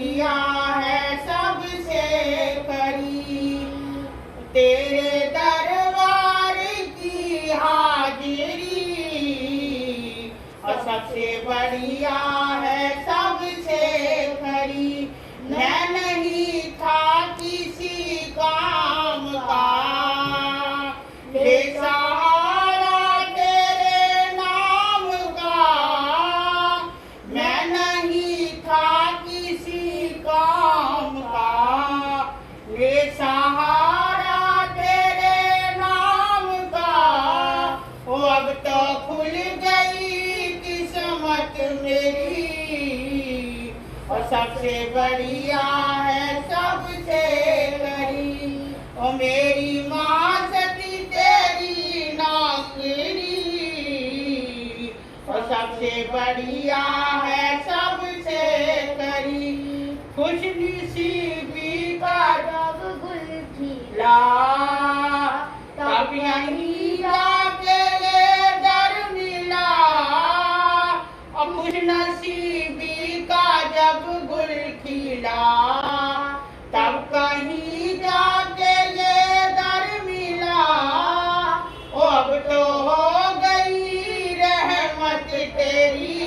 बढ़िया है सबसे खरी, तेरे दरबार की हाजिरी और सबसे बढ़िया है सबसे खरी। मैं नहीं था किसी काम का, बेसहारा तेरे नाम का। मैं नहीं था किसी काम का, बेसहारा तेरे नाम का। ओ अब तो खुल गई किस्मत मेरी और सबसे बढ़िया है सबसे खरी। ओ मेरी माँ सती तेरी नौकरी और सबसे बढ़िया है सबसे खरी। खुश नसीबी का जब गुल खिला, तब यहीं जाके ये दर मिला। और खुश नसीबी का जब गुल खिला, तब कहीं जाके ये दर मिला। ओ अब तो हो गई रहमत तेरी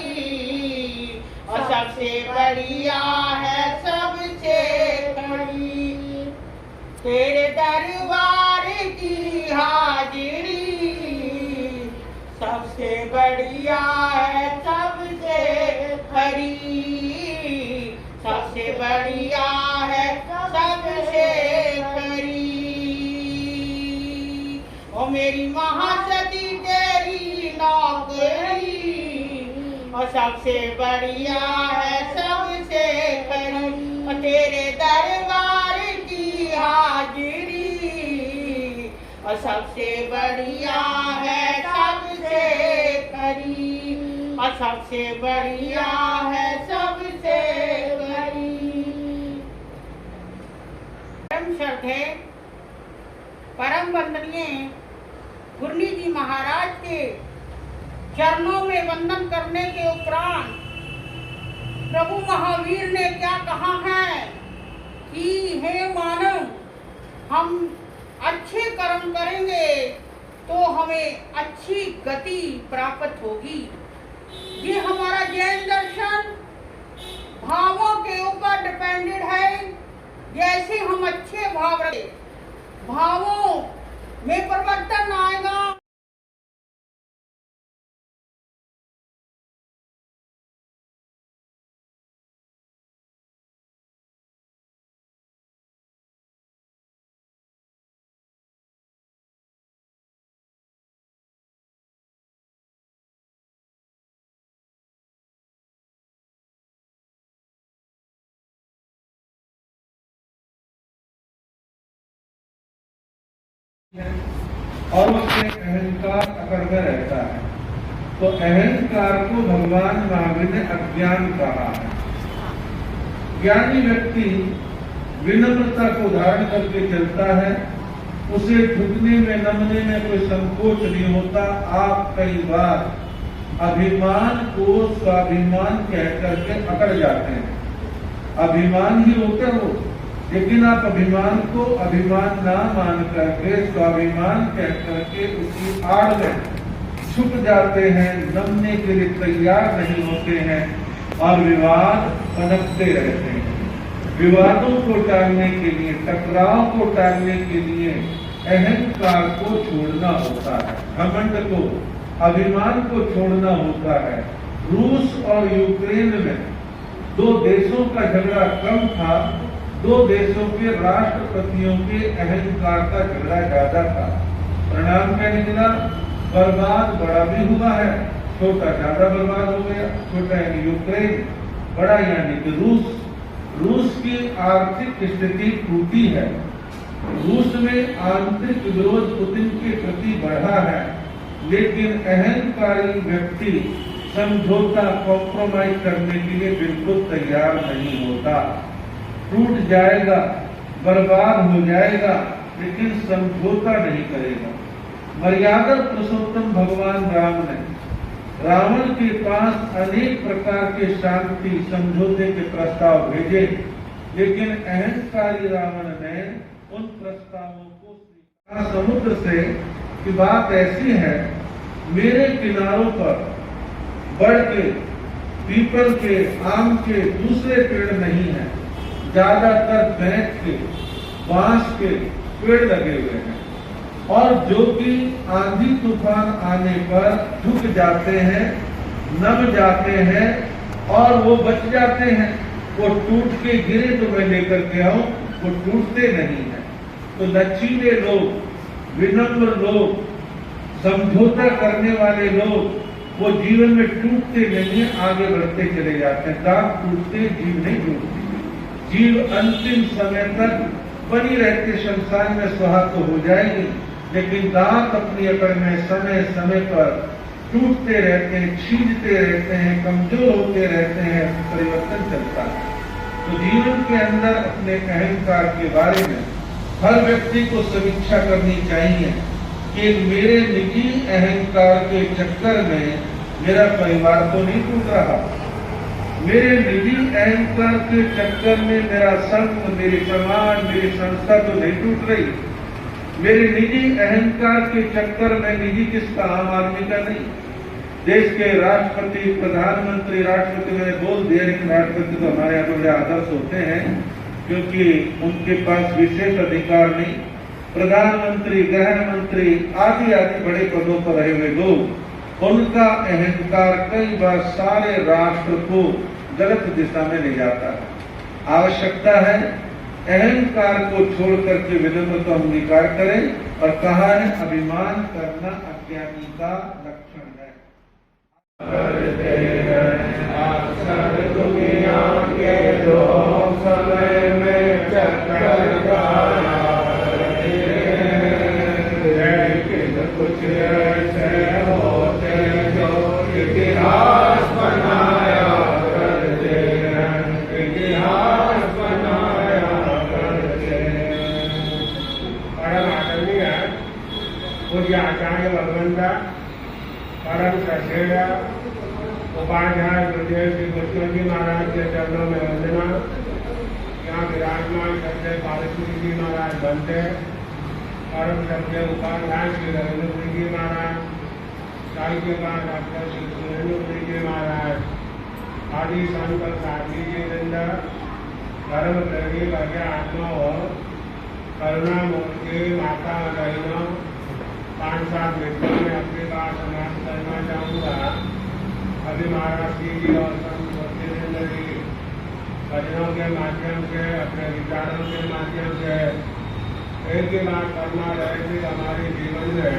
और सबसे बढ़िया है सबसे खरी। तेरे दरबार की हाजिरी सबसे बढ़िया है सबसे खरी, सबसे बढ़िया है सबसे खरी। ओ मेरी महासती तेरी नौकरी और सबसे बढ़िया है सबसे खरी। और तेरे दरबार की हाजिरी और सबसे बढ़िया है सबसे खरी और सबसे बढ़िया है सबसे खरी। परम श्रद्धे परम वंदनीय गुरनी जी महाराज के चरणों में वंदन करने के उपरांत प्रभु महावीर ने क्या कहा है कि हे मानव, हम अच्छे कर्म करेंगे तो हमें अच्छी गति प्राप्त होगी। ये हमारा जैन दर्शन भावों के ऊपर डिपेंडेड है। जैसे हम अच्छे भाव रखें, भावों में परिवर्तन आएगा। और उसमें अहंकार अकड़ में रहता है। तो अहंकार को भगवान महावीर ने अज्ञान कहा है। ज्ञानी व्यक्ति विनम्रता को धारण करके चलता है, उसे झुकने में नमने में कोई संकोच नहीं होता। आप कई बार अभिमान को स्वाभिमान कह करके अकड़ जाते हैं। अभिमान ही होते हो, लेकिन आप अभिमान को अभिमान ना मान करके स्वाभिमान कह करके उसकी आड़ में छुप जाते हैं, नमने के लिए तैयार नहीं होते हैं और विवाद पनपते रहते हैं। विवादों को टालने के लिए, टकराव को टालने के लिए अहंकार को छोड़ना होता है, घमंड को, अभिमान को छोड़ना होता है। रूस और यूक्रेन में दो देशों का झगड़ा कम था, दो देशों के राष्ट्रपतियों के अहंकार का झगड़ा ज्यादा था। परिणाम क्या निकला? बर्बाद बड़ा भी हुआ है, छोटा ज्यादा बर्बाद हो गया। छोटा यानी यूक्रेन, बड़ा यानी कि रूस की आर्थिक स्थिति टूटी है। रूस में आंतरिक विरोध पुतिन के प्रति बढ़ा है, लेकिन अहंकारी व्यक्ति समझौता, कॉम्प्रोमाइज करने के लिए बिल्कुल तैयार नहीं होता। टूट जाएगा, बर्बाद हो जाएगा, लेकिन समझौता नहीं करेगा। मर्यादा पुरुषोत्तम भगवान राम ने रावण के पास अनेक प्रकार के शांति समझौते के प्रस्ताव भेजे, लेकिन अहंकारी रावण ने उन प्रस्तावों को स्वीकार। समुद्र से कि बात ऐसी है, मेरे किनारों पर बड़ के, पीपल के, आम के दूसरे पेड़ नहीं है, ज्यादातर बेंत के, बांस के पेड़ लगे हुए हैं, और जो कि आंधी तूफान आने पर झुक जाते हैं, नम जाते हैं और वो बच जाते हैं। वो टूट के गिरे तो मैं लेकर के आऊं, वो टूटते नहीं है। तो लचीले लोग, विनम्र लोग, समझौता करने वाले लोग, वो जीवन में टूटते नहीं है, आगे बढ़ते चले जाते हैं। दांत टूटते, जीव नहीं टूटती। जीव अंतिम समय तक बनी रहती, संसार में सुहा तो हो जाएगी, लेकिन दांत अपनी अकड़ में समय समय पर टूटते रहते हैं, छीजते रहते हैं, कमजोर होते रहते हैं, परिवर्तन चलता है। तो जीवन के अंदर अपने अहंकार के बारे में हर व्यक्ति को समीक्षा करनी चाहिए कि मेरे निजी अहंकार के चक्कर में मेरा परिवार तो नहीं टूट रहा, मेरे निजी अहंकार के चक्कर में मेरा संघ, मेरी समाज, मेरी संस्था तो नहीं टूट रही, मेरे निजी अहंकार के चक्कर में निजी किसका, आम आदमी का नहीं। देश के राष्ट्रपति, प्रधानमंत्री, राष्ट्रपति मैंने बोल दिया, लेकिन राष्ट्रपति तो हमारे यहाँ बड़े आदर्श होते हैं क्योंकि उनके पास विशेष अधिकार नहीं। प्रधानमंत्री, गृह मंत्री आदि आदि बड़े पदों पर रहे हुए लोग, उनका अहंकार कई बार सारे राष्ट्र को गलत दिशा में ले जाता है। आवश्यकता है अहंकार को छोड़ करके विनम्रता को अंगीकार करें, और कहा है अभिमान करना अज्ञानी का लक्षण है। दुनिया के लोग समय में चक्कर कुछ ऐसे होते जो इतिहास बनाया करते हैं, इतिहास बनाया करते हैं। परम आदरणीय पूज्य आचार्य भगवंता, परम श्रद्धेय उपाध्याय गुरुदेव श्री कृष्ण जी महाराज के चरणों में वंदना। यहाँ विराजमान श्रद्धेय बालकृष्ण जी महाराज बनते, परम श्रद्धेय उपाध्याय श्री रविंद्र जी महाराज, साई के बाद डॉक्टर श्री सुरेंद्र जी महाराज आदि संत साथी जी वृंद, धर्म प्रेमी भव्य आत्माओं, करुणा मूर्ति माता बहनों, 5-7 मिनटों में अपनी बात समाप्त करना चाहूँगा। अभी महाराज जी और संत सत्येंद्र जी भजनों के माध्यम से, अपने विचारों के माध्यम से एक ही बात करना रहे कि हमारे जीवन में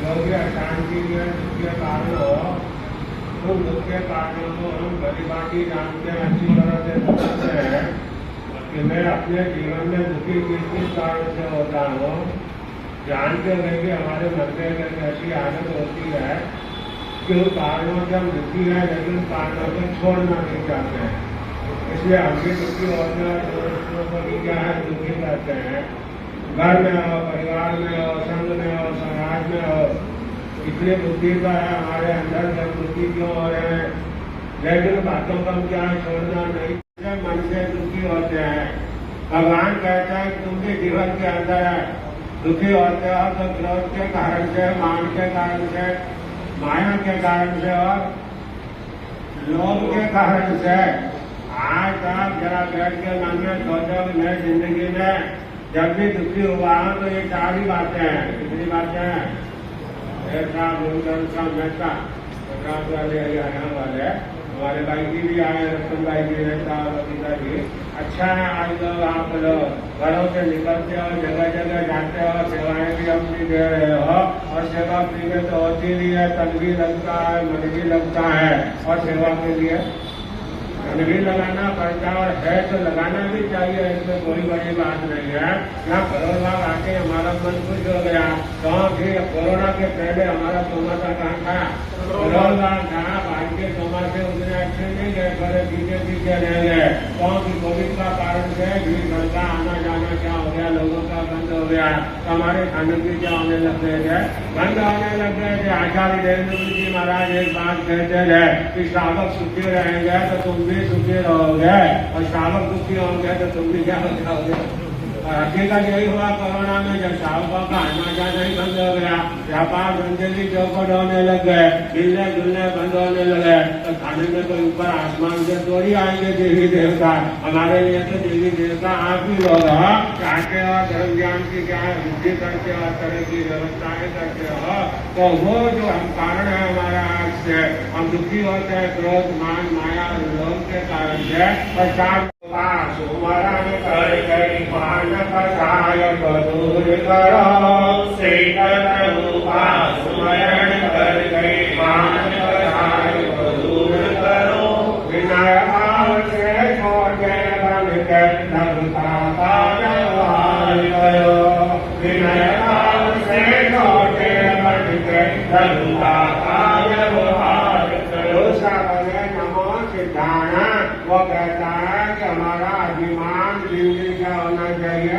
जो भी अशांति के दुख के कारण हो, उन दुख के कारणों को हम भलीभांति जानते हैं, अच्छी तरह से समझते हैं कि मैं अपने जीवन में दुखी किस कारण से होता हूँ। जानते हुए कि हमारे मन में एक ऐसी आदत होती है कि उन कारणों से हम दुखी हैं, लेकिन उन कारणों को छोड़ना नहीं चाहते हैं। इसलिए हम भी दुखी होते हैं, दोस्तों को भी क्या है दुखी करते हैं। घर में हो, परिवार में हो, संघ में हो, समाज में हो, इतनी बुद्धि का है हमारे अंदर, जब दुखी क्यों हो रहे हैं, लेकिन बातों को हम क्या छोड़ना नहीं, मन से दुखी होते हैं। भगवान कहता है तुम भी जीवन के अंदर है दुखी होते हो तो क्रोध के कारण से, मान के कारण से, माया के कारण से और लोभ के कारण से। आज आप जरा बैठ के मन में सोचो कि मैं जिंदगी में जब भी दुखी हुआ हूँ तो ये 4 ही बातें हैं। कितनी बातें हैं? ऐसा मुंडन का मेहता वाले हरियाणा वाले हमारे भाई जी भी आए, रतन भाई जी, नेता पिताजी। अच्छा है आज लोग आप लोग घरों से निकलते हो, जगह जगह जाते हो, सेवाएं भी अपनी दे रहे हो, और सेवा फ्री में तो होती नहीं है, तन भी लगता है, मन भी लगता है, और सेवा के लिए मन भी लगाना पड़ता है, और है तो लगाना भी चाहिए, इसमें कोई बड़ी बात नहीं है। यहाँ कोरोना आके हमारा मन खुश हो गया, तो फिर कोरोना के पहले हमारा सोमाता कहाँ था? कोरोना था, आज के सोमा से उतने अच्छे नहीं गए, बड़े पीछे रह गए। क्योंकि कोविड का कारण से भीड़ भड़का आना जाना क्या हो गया, लोगों का बंद हो गया। गया तो हमारे खाने पीने क्या होने लग गए थे, बंद होने लग गए थे। आचार्य देवेंद्र जी महाराज एक बात कहते थे कि श्रावक सुखी रहेंगे तो तुम भी सुखी रहोगे, और श्रावक दुखी होंगे तो तुम भी क्या हो जाओगे। हकीकत यही हुआ कोरोना में, जब श्रावकों का आना जाना ही बंद हो गया, व्यापार धंधे भी चौपट होने लग गए, मिलने जुलने बंद होने लगे, तो खाने में तो ऊपर आसमान से थोड़ी आएंगे देवी देवता, हमारे लिए तो देवी देवता आप ही लोग चाहते हो, धर्म ज्ञान की क्या वृद्धि करते हो, तरह की व्यवस्थाएं करते हो, तो वो जो हम कारण है हमारा आज से हम दुखी होते हैं क्रोध मान माया लोभ के कारण से। और सुमरण कर गई मान कसाय दूर करो, सुमरण कर गई मान कसाय दूर करो, विनय भाव से छोटे बन के लघुता का व्यवहार करो, विनय भाव से छोटे बन के लघुता का व्यवहार करो। सबने नमो सिद्धाना वो कहता है कि हमारा अभिमान दिन दिन क्या होना चाहिए,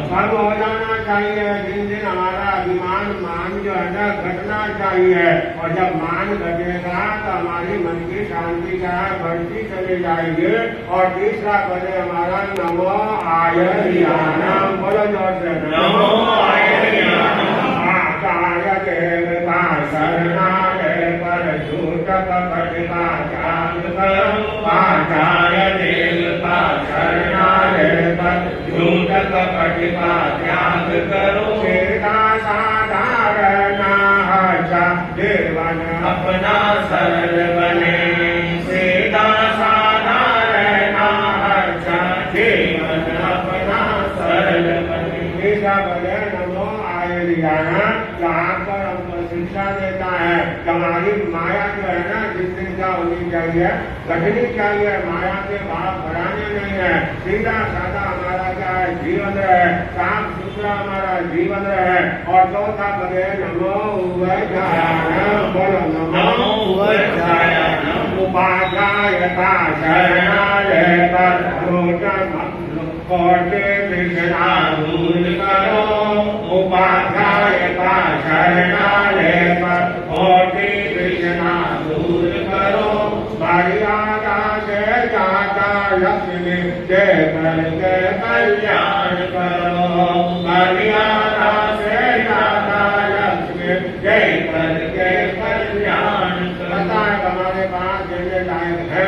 कम हो जाना चाहिए। दिन दिन हमारा अभिमान मान जो है ना घटना चाहिए, और जब मान घटेगा तो हमारी मन की शांति क्या है बढ़ती चली जाएगी। और तीसरा पद हमारा नमो आयर्यानम, बोलो जोर से नमो आयर्यानम। आचार्य देवता शरणालय पर झूठ कपट का त्याग करो, आचार्य देवता शरणालय पर झूठ कपट का त्याग करो, सीधा साधारण जीवन अपना सरल बने, सीधा साधारण जीवन अपना सरल बने। बने नमो आयर्याना, जहाँ पर हमको शिक्षा देता है कि हमारी माया जो है ना जिस दिन क्या होनी चाहिए घटनी चाहिए, माया के भाव बढ़ाने नहीं है, सीधा साधा हमारा क्या है जीवन रहे, साफ सुथरा हमारा जीवन रहे। और चौथा पद नमो उभयधायानम, बोलो नमो उभयधायानम। उपाध्यायता शरणालय पर कोटि विघ्ना दूर करो, उपाध्यायता शरणालय पर कोटि विघ्ना दूर करो, मर्यादा से जाता लक्ष्मी जय करके कल्याण करो, मर्यादा से जाता लक्ष्मी जय करके कल्याण करो। हमारे पास जैसे लायक है,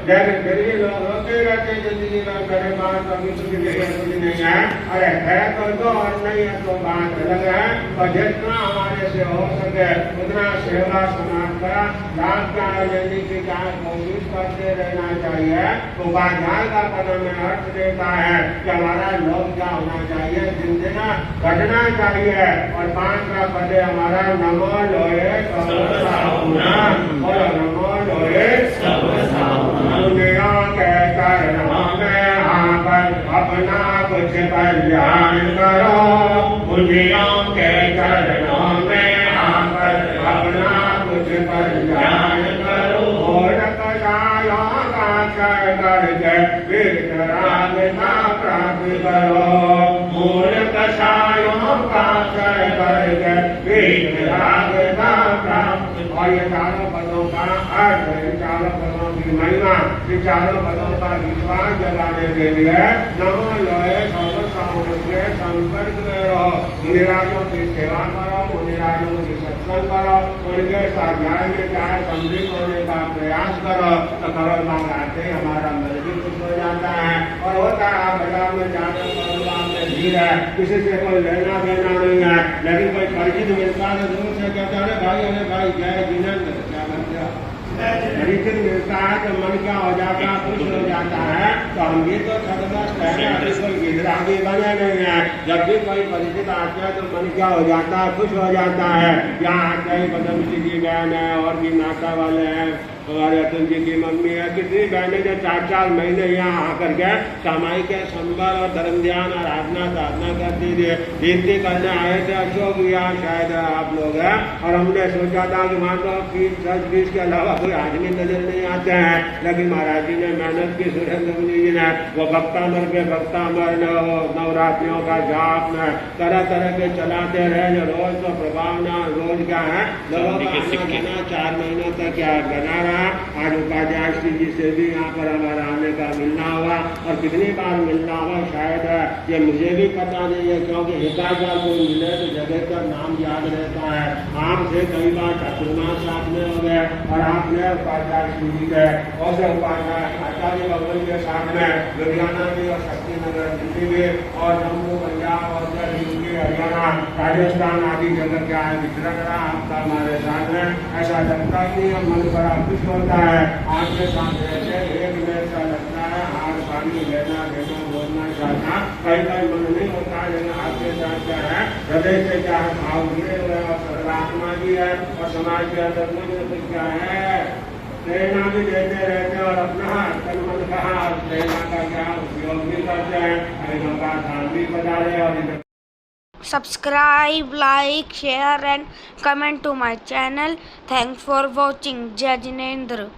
जैसे फिर भी लोग होते रहते जिंदगी में मेरे पास कभी कुछ नहीं है, अरे है तो और नहीं है तो बात अलग है। और जितना हमारे से हो सके उतना सेवा समाज का लाभ का लेने की कोशिश करते रहना चाहिए। उपाध्याय का पद में अर्थ देता है कि हमारा लोग क्या होना चाहिए, दिन दिन घटना चाहिए। और 5 का पद हमारा नमो लोए और नमो लोए दुनिया के चरणों में आकर अपना कुछ कल्याण करो, दुनिया के चरणों में आकर अपना कुछ कल्याण करो। करके वितरागता प्राप्त करो, मूल कषायों का करके वितरागता प्राप्त। और ये चारों पदों का अर्थ, इन चारों पदों की महिमा, इन चारों पदों का विश्वास जगाने के लिए नमो लोए सर्वसामुद्र संपर्क में रहो, मुनिराजों की सेवा करो, मुनिराजों की सत्संग करो, उनके स्वाध्याय में चाहे सम्मिलित होने का प्रयास करो, तो करोड़ बार आते हमारा मन भी खुश हो जाता है। और होता है बाजार में जाने करोड़ में भीड़ है, किसी से कोई लेना देना नहीं है, लेकिन कोई परिचित मिलता है दूर से कहता है अरे भाई जय जिनंद क्या बन गया, परिचित मिलता है तो मन क्या हो जाता है, खुश हो जाता है। तो हम भी तो छदमस्त है, अभी कोई गिजरागी बने नहीं है, जब भी कोई परिचित आता है तो मन क्या हो जाता है, खुश हो जाता है। यहाँ आते ही पदम जी बहन है और भी नाता वाले हैं, हमारे अतुल जी की मम्मी है, कितनी बहनें जो 4-4 महीने यहाँ आकर के सामायिक संबर और धर्म ध्यान आराधना साधना करती थी, गिनती करने आए थे अशोक विहार शायद आप लोग हैं, और हमने सोचा था कि वहाँ तो 30-40 के अलावा कोई आदमी नजर नहीं आते हैं, लेकिन महाराज जी ने मेहनत की, सुरेंद्र मुनि जी ने वो भक्तामर के भक्तामर नवरात्रियों का जाप में तरह तरह के चलाते रहे, जो रोज तो प्रभाव ना रोज क्या है लोगों का आना 4 महीनों तक क्या बना रहा। आज उपाध्याय श्री जी से भी यहाँ पर हमारा आने का मिलना हुआ, और कितनी बार मिलना हुआ शायद ये मुझे भी पता नहीं है, क्योंकि हिकायत कोई मिले तो जगह का नाम याद रहता है। आपसे कई बार चतुर्मास आपने हो गए, और आपने उपाध्याय श्री जी के और उपाध्याय आचार्य भवन के साथ में लुधियाना भी और शक्तिनगर दिल्ली में और जम्मू पंजाब और यूपी हरियाणा राजस्थान आदि जगह क्या है विचरण रहा आपका हमारे साथ में। ऐसा लगता ही नहीं, मन बड़ा खुश होता है आपके साथ रहते, एक मिनट सा लगता है हाथ पानी लेना देना बोलना चाहना कहीं कहीं मन नहीं होता, लेकिन आपके साथ क्या है हृदय से क्या है भाव गिरे हुए और सर्वात्मा भी है, और समाज के अंदर कुछ क्या है प्रेरणा भी देते रहते हैं, और अपना तन मन कहा प्रेरणा का क्या उपयोग भी करते हैं, हरिओं का धाम भी बता रहे और Subscribe, like, share and comment to my channel. Thanks for watching. Jai Jinendra.